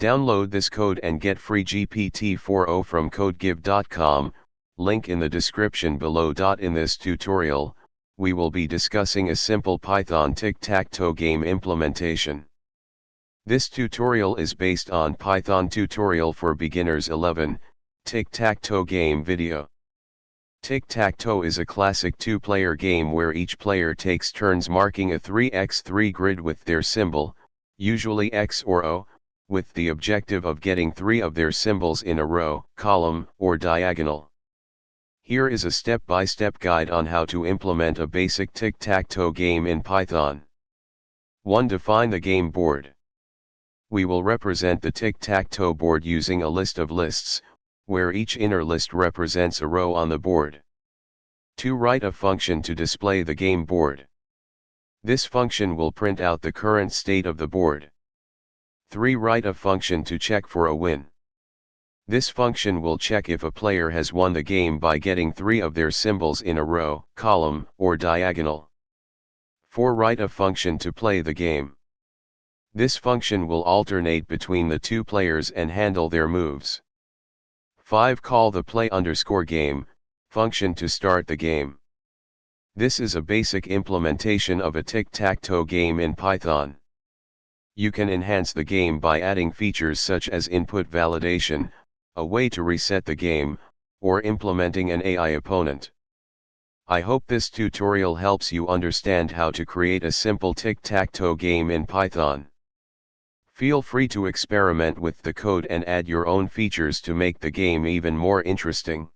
Download this code and get free GPT-4o from codegive.com, link in the description below. In this tutorial, we will be discussing a simple Python tic-tac-toe game implementation. This tutorial is based on Python Tutorial for Beginners 11, tic-tac-toe game video. Tic-tac-toe is a classic two-player game where each player takes turns marking a 3x3 grid with their symbol, usually X or O, with the objective of getting 3 of their symbols in a row, column, or diagonal. Here is a step-by-step guide on how to implement a basic tic-tac-toe game in Python. 1. Define the game board. We will represent the tic-tac-toe board using a list of lists, where each inner list represents a row on the board. 2. Write a function to display the game board. This function will print out the current state of the board. 3. Write a function to check for a win. This function will check if a player has won the game by getting 3 of their symbols in a row, column, or diagonal. 4. Write a function to play the game. This function will alternate between the two players and handle their moves. 5. Call the play_game function to start the game. This is a basic implementation of a tic-tac-toe game in Python. You can enhance the game by adding features such as input validation, a way to reset the game, or implementing an AI opponent. I hope this tutorial helps you understand how to create a simple tic-tac-toe game in Python. Feel free to experiment with the code and add your own features to make the game even more interesting.